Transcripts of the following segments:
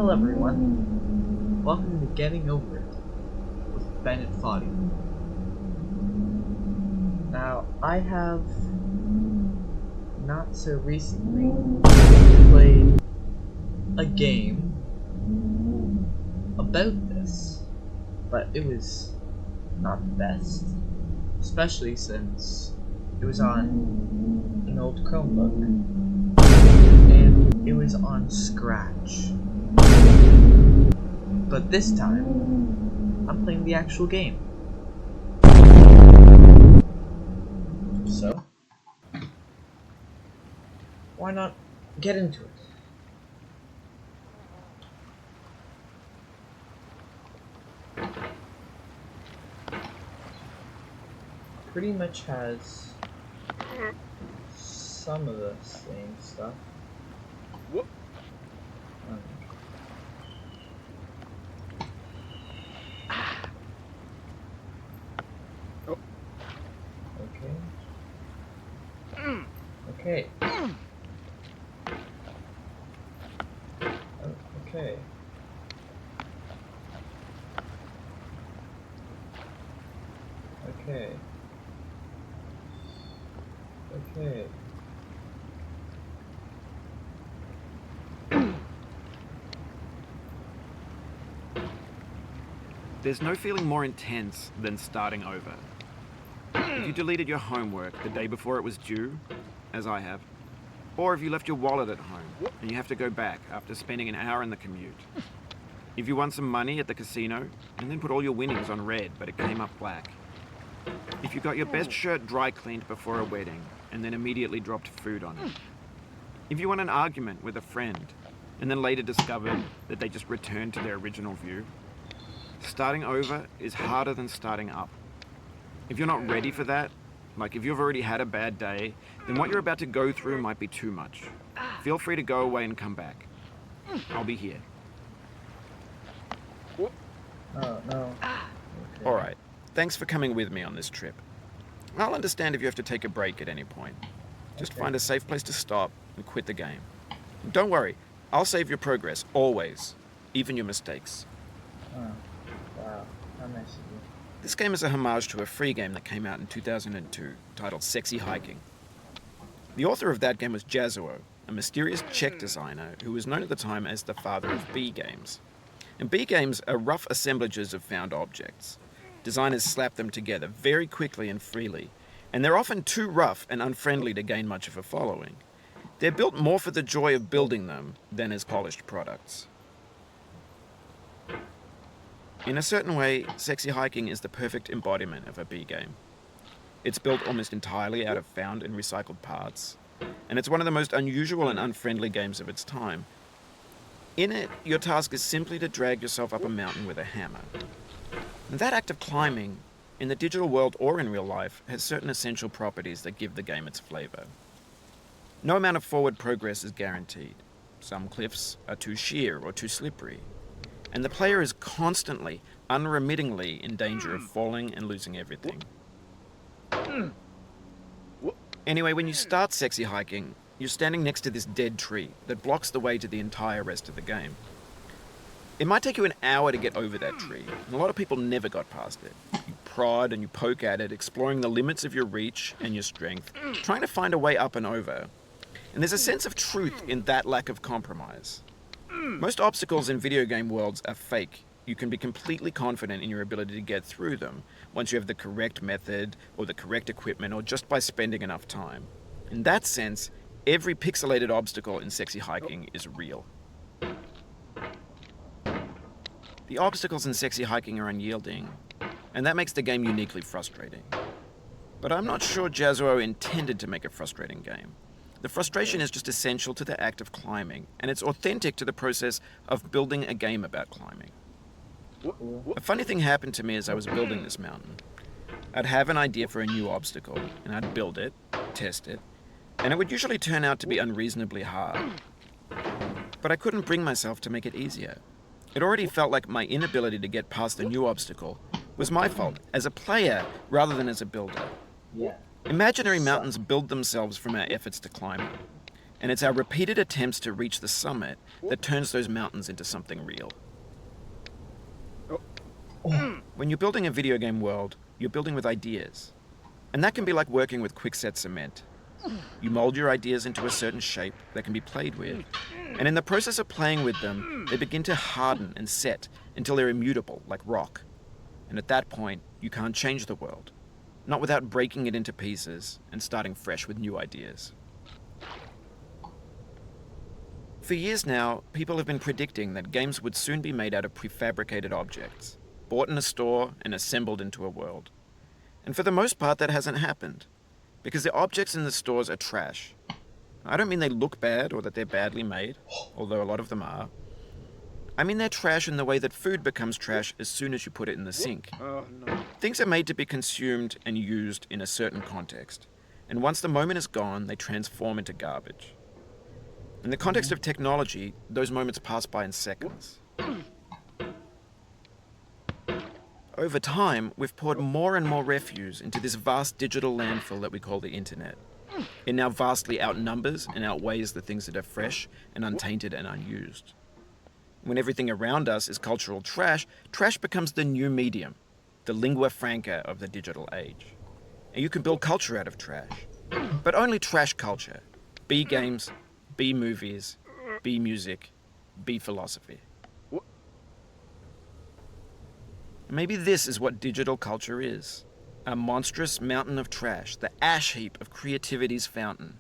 Hello everyone, welcome to Getting Over It with Bennett Foddy. Now, I have not so recently played a game about this, but it was not the best, especially since it was on an old Chromebook, and it was on Scratch. But this time, I'm playing the actual game. So, why not get into it? Pretty much has some of the same stuff. Whoop. Okay. Okay. Okay. Okay. Okay. There's no feeling more intense than starting over. If you deleted your homework the day before it was due, as I have, or if you left your wallet at home and you have to go back after spending an hour in the commute. If you won some money at the casino and then put all your winnings on red but it came up black. If you got your best shirt dry cleaned before a wedding and then immediately dropped food on it. If you won an argument with a friend and then later discovered that they just returned to their original view. Starting over is harder than starting up. If you're not ready for that, like if you've already had a bad day, then what you're about to go through might be too much. Feel free to go away and come back. I'll be here. Oh, no. Okay. Alright, thanks for coming with me on this trip. I'll understand if you have to take a break at any point. Just find a safe place to stop and quit the game. And don't worry, I'll save your progress, always. Even your mistakes. Oh, wow. How nice of you. This game is a homage to a free game that came out in 2002, titled Sexy Hiking. The author of that game was Jazzuo, a mysterious Czech designer who was known at the time as the father of B games. And B games are rough assemblages of found objects. Designers slap them together very quickly and freely, and they're often too rough and unfriendly to gain much of a following. They're built more for the joy of building them than as polished products. In a certain way, Sexy Hiking is the perfect embodiment of a B game. It's built almost entirely out of found and recycled parts, and it's one of the most unusual and unfriendly games of its time. In it, your task is simply to drag yourself up a mountain with a hammer. And that act of climbing, in the digital world or in real life, has certain essential properties that give the game its flavor. No amount of forward progress is guaranteed. Some cliffs are too sheer or too slippery. And the player is constantly, unremittingly in danger of falling and losing everything. Anyway, when you start Sexy Hiking, you're standing next to this dead tree that blocks the way to the entire rest of the game. It might take you an hour to get over that tree, and a lot of people never got past it. You prod and you poke at it, exploring the limits of your reach and your strength, trying to find a way up and over. And there's a sense of truth in that lack of compromise. Most obstacles in video game worlds are fake. You can be completely confident in your ability to get through them once you have the correct method or the correct equipment or just by spending enough time. In that sense, every pixelated obstacle in Sexy Hiking is real. The obstacles in Sexy Hiking are unyielding, and that makes the game uniquely frustrating. But I'm not sure Jazzuo intended to make a frustrating game. The frustration is just essential to the act of climbing, and it's authentic to the process of building a game about climbing. A funny thing happened to me as I was building this mountain. I'd have an idea for a new obstacle, and I'd build it, test it, and it would usually turn out to be unreasonably hard. But I couldn't bring myself to make it easier. It already felt like my inability to get past the new obstacle was my fault, as a player rather than as a builder. Yeah. Imaginary mountains build themselves from our efforts to climb them. And it's our repeated attempts to reach the summit that turns those mountains into something real. When you're building a video game world, you're building with ideas. And that can be like working with quickset cement. You mold your ideas into a certain shape that can be played with, and in the process of playing with them, they begin to harden and set until they're immutable, like rock. And at that point, you can't change the world, not without breaking it into pieces and starting fresh with new ideas. For years now, people have been predicting that games would soon be made out of prefabricated objects, bought in a store and assembled into a world. And for the most part, that hasn't happened, because the objects in the stores are trash. I don't mean they look bad or that they're badly made, although a lot of them are. I mean they're trash in the way that food becomes trash as soon as you put it in the sink. Oh, no. Things are made to be consumed and used in a certain context, and once the moment is gone, they transform into garbage. In the context of technology, those moments pass by in seconds. Over time, we've poured more and more refuse into this vast digital landfill that we call the internet. It now vastly outnumbers and outweighs the things that are fresh and untainted and unused. When everything around us is cultural trash, trash becomes the new medium, the lingua franca of the digital age. And you can build culture out of trash, but only trash culture. B games, B movies, B music, B philosophy. Maybe this is what digital culture is. A monstrous mountain of trash, the ash heap of creativity's fountain.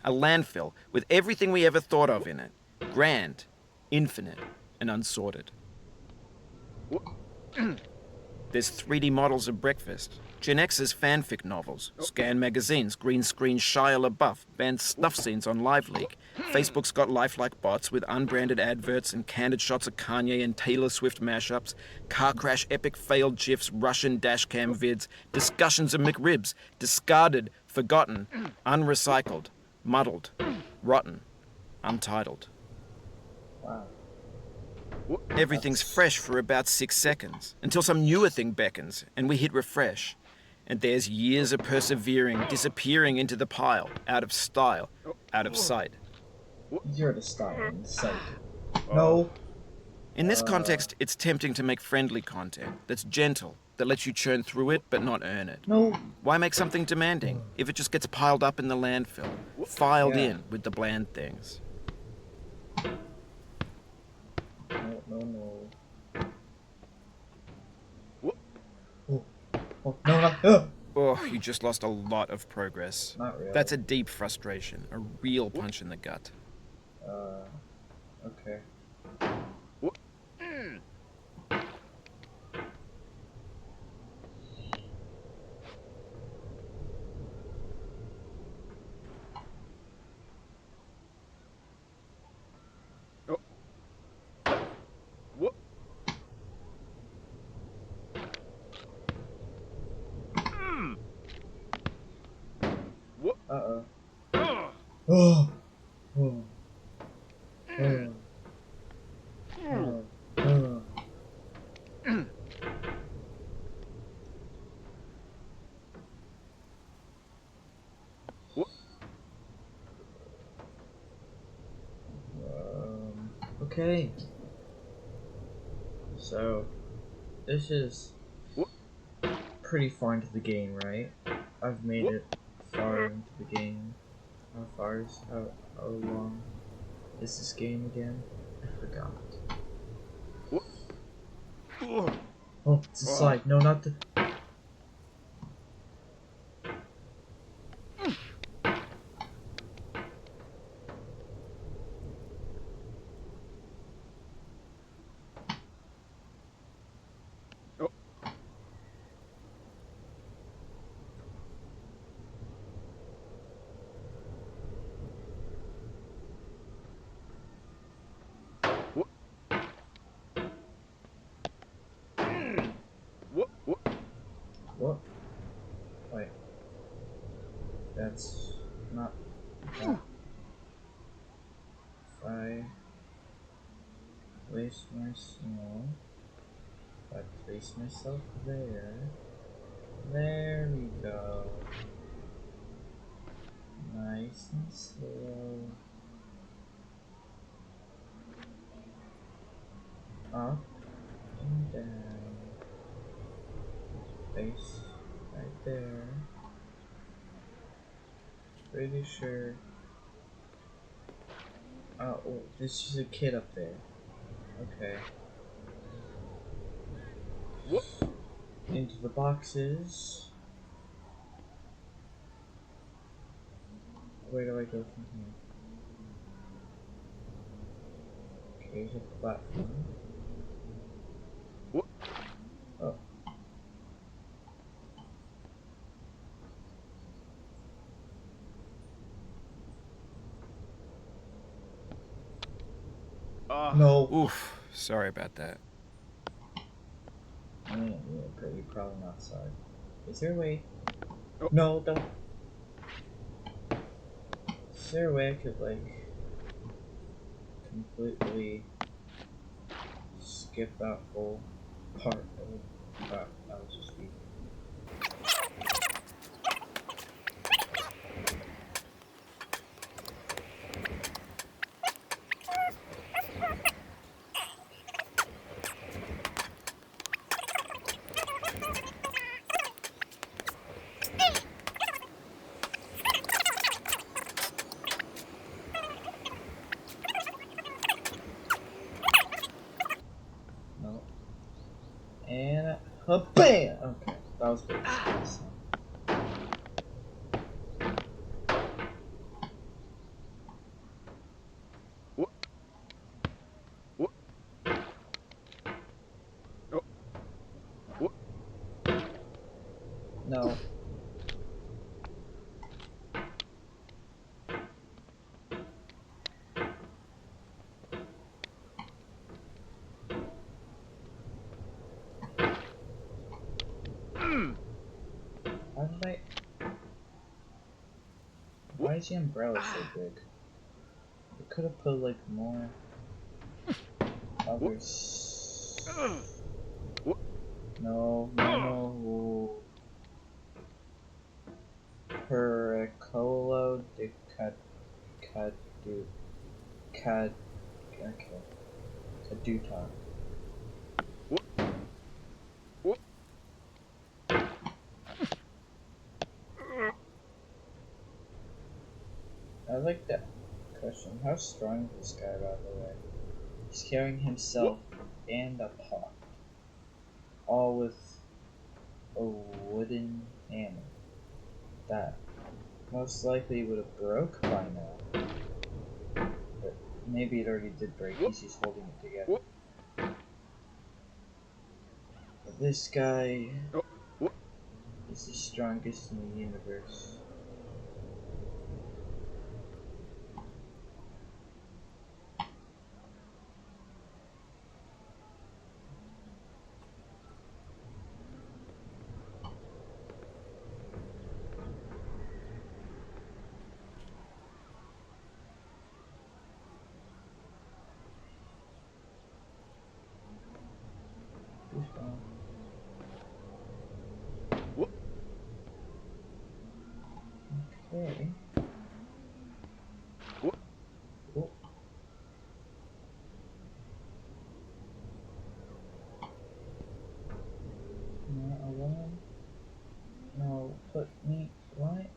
A landfill with everything we ever thought of in it. Grand, infinite, and unsorted. There's 3D models of breakfast, Gen X's fanfic novels, Scan magazines, green screen Shia LaBeouf, banned snuff scenes on LiveLeak. Facebook's got lifelike bots with unbranded adverts and candid shots of Kanye and Taylor Swift mashups, car crash epic failed GIFs, Russian dashcam vids, discussions of McRibs, discarded, forgotten, unrecycled, muddled, rotten, untitled. Wow. Everything's fresh for about 6 seconds, until some newer thing beckons, and we hit refresh. And there's years of persevering, disappearing into the pile, out of style, out of sight. You're the style and sight. No. In this context, it's tempting to make friendly content that's gentle, that lets you churn through it but not earn it. No. Why make something demanding if it just gets piled up in the landfill, filed Yeah. in with the bland things? No. Oh, no, not. Oh, you just lost a lot of progress. Not really. That's a deep frustration, a real punch in the gut. Okay. Uh-oh. Oh. Oh. Oh. Oh. Okay. So, this is pretty far into the game, right? I've made it far into the game. How long is this game again? I forgot. Oh, it's a slide. No, not the. What? Wait. That's not that. If I place myself, there we go. Nice and slow. Up and down. Face right there. Pretty sure. Oh, there's just a kid up there. Okay. Into the boxes. Where do I go from here? Okay, there's a platform. Oh. No. Oof. Sorry about that. I mean, yeah, you're probably not sorry. Is there a way? No, don't. Is there a way I could, like, completely skip that whole part of that was just easy. No. And bam! Okay, that was pretty nice. No. How did I? Why is the umbrella so big? We could have put like more others. No, no, no. Pericolo de okay. Caduta. I like that question. How strong is this guy, by the way? He's carrying himself and a pot, all with a wooden hammer that most likely would have broke by now. But maybe it already did break. He's just holding it together. But this guy is the strongest in the universe. Who's gone? Okay. Oh. Not alone. No, put me. What?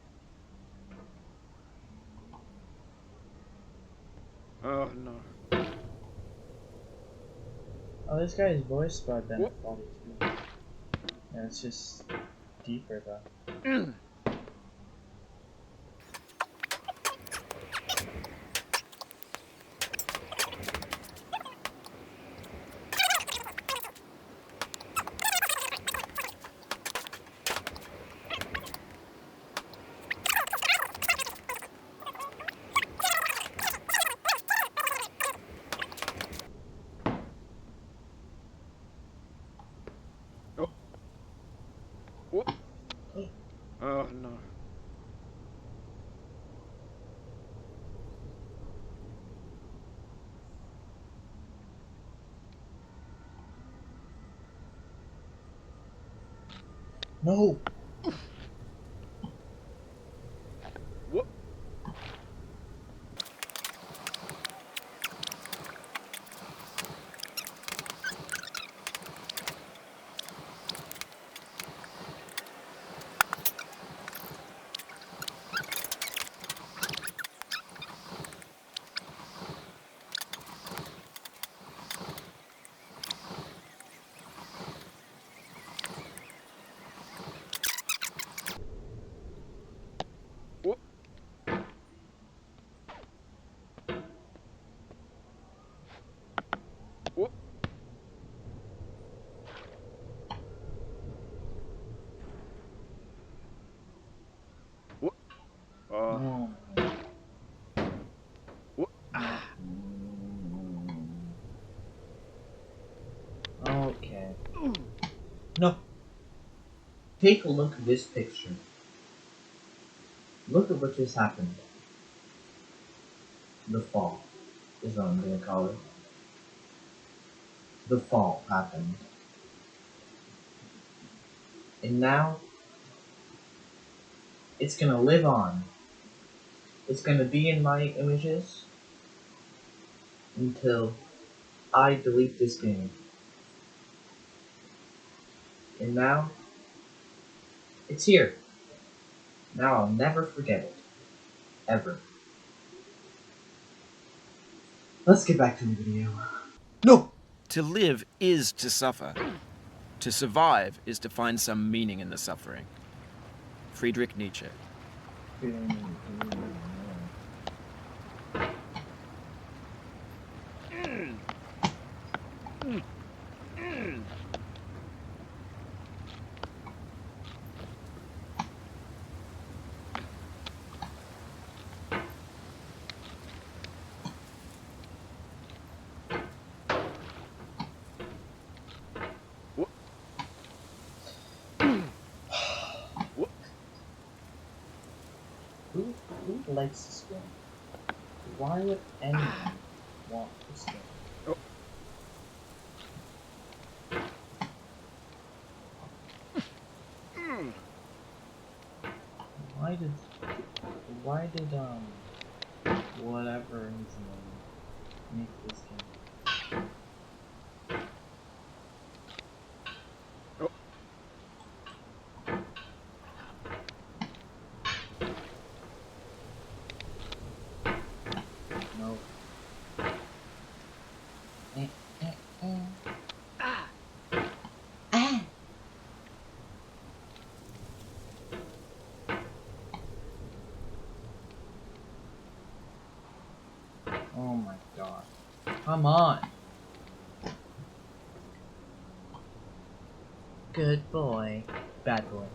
Oh no. Oh, this guy is voiced by Ben Foley too. Yeah, it's just deeper though. Oh no. No! No. Take a look at this picture. Look at what just happened. The fall is what I'm gonna call it. The fall happened. And now it's gonna live on. It's gonna be in my images until I delete this game. And now it's here. Now I'll never forget it. Ever. Let's get back to the video. No! To live is to suffer. To survive is to find some meaning in the suffering. Friedrich Nietzsche. Who likes this game? Why would anyone want this game? Why did whatever his name make this game? No. Oh my god. Come on. Good boy. Bad boy.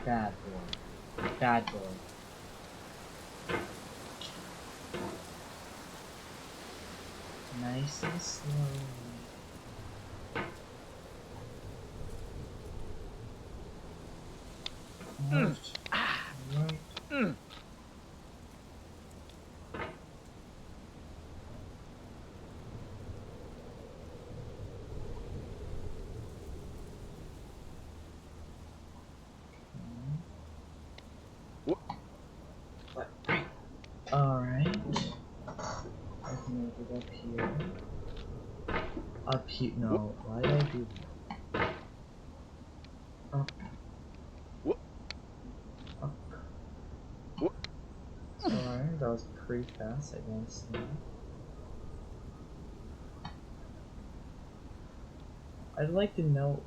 Bad boy. Bad boy. Nice and slowly. Right. Right. Alright. I can make it up here. Up here. No, why did I do that? Up. Up. Sorry, that was pretty fast. I didn't see that. I'd like to know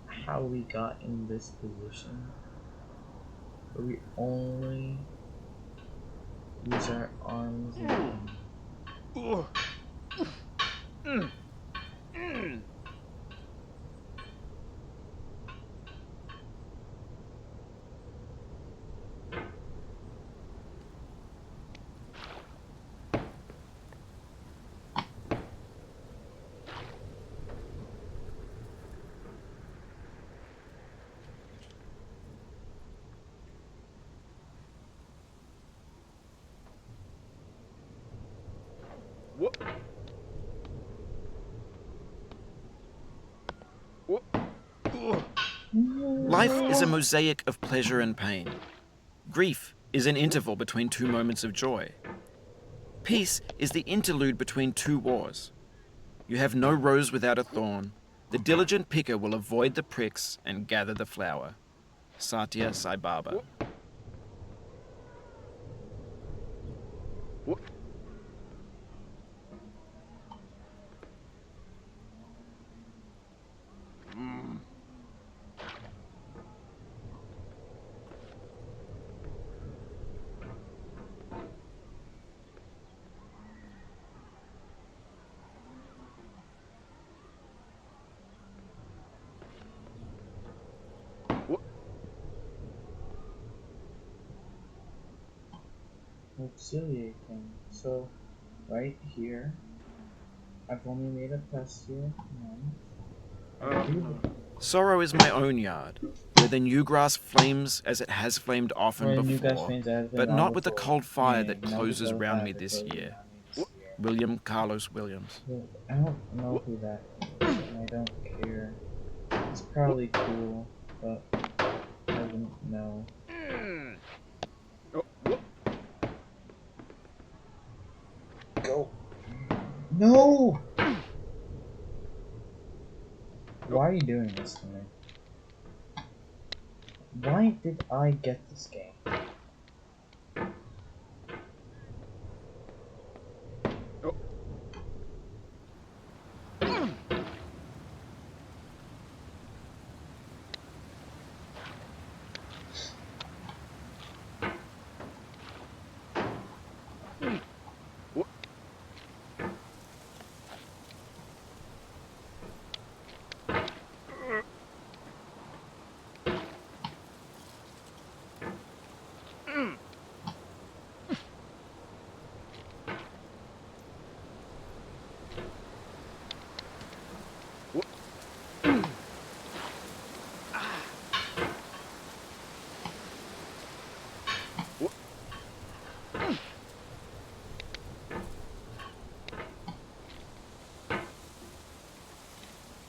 how we got in this position. Where we only use our arms and Life is a mosaic of pleasure and pain. Grief is an interval between two moments of joy. Peace is the interlude between two wars. You have no rose without a thorn. The diligent picker will avoid the pricks and gather the flower. Satya Sai Baba. auxiliary thing. So, right here, I've only made it past here once. Sorrow is my own yard, where the new grass flames as it has flamed often before, but not with the cold fire that closes round me this year. William Carlos Williams. I don't know who that is, and I don't care. It's probably cool, but I wouldn't know. Go. No! Why are you doing this to me? Why did I get this game?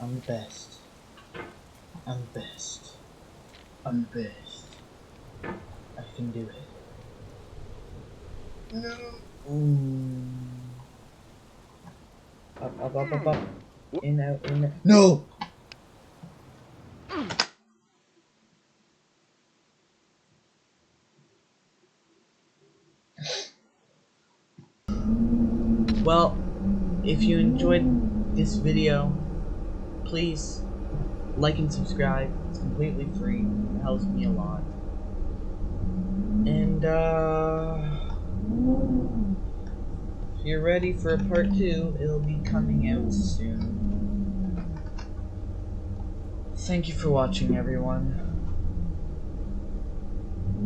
I'm the best. I'm the best. I'm the best. I can do it. No. Ooh. Up. In, out, in, out. No! Well, if you enjoyed this video, please like and subscribe. It's completely free. It helps me a lot. And if you're ready for a part 2, it'll be coming out soon. Thank you for watching, everyone.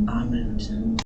I'm out.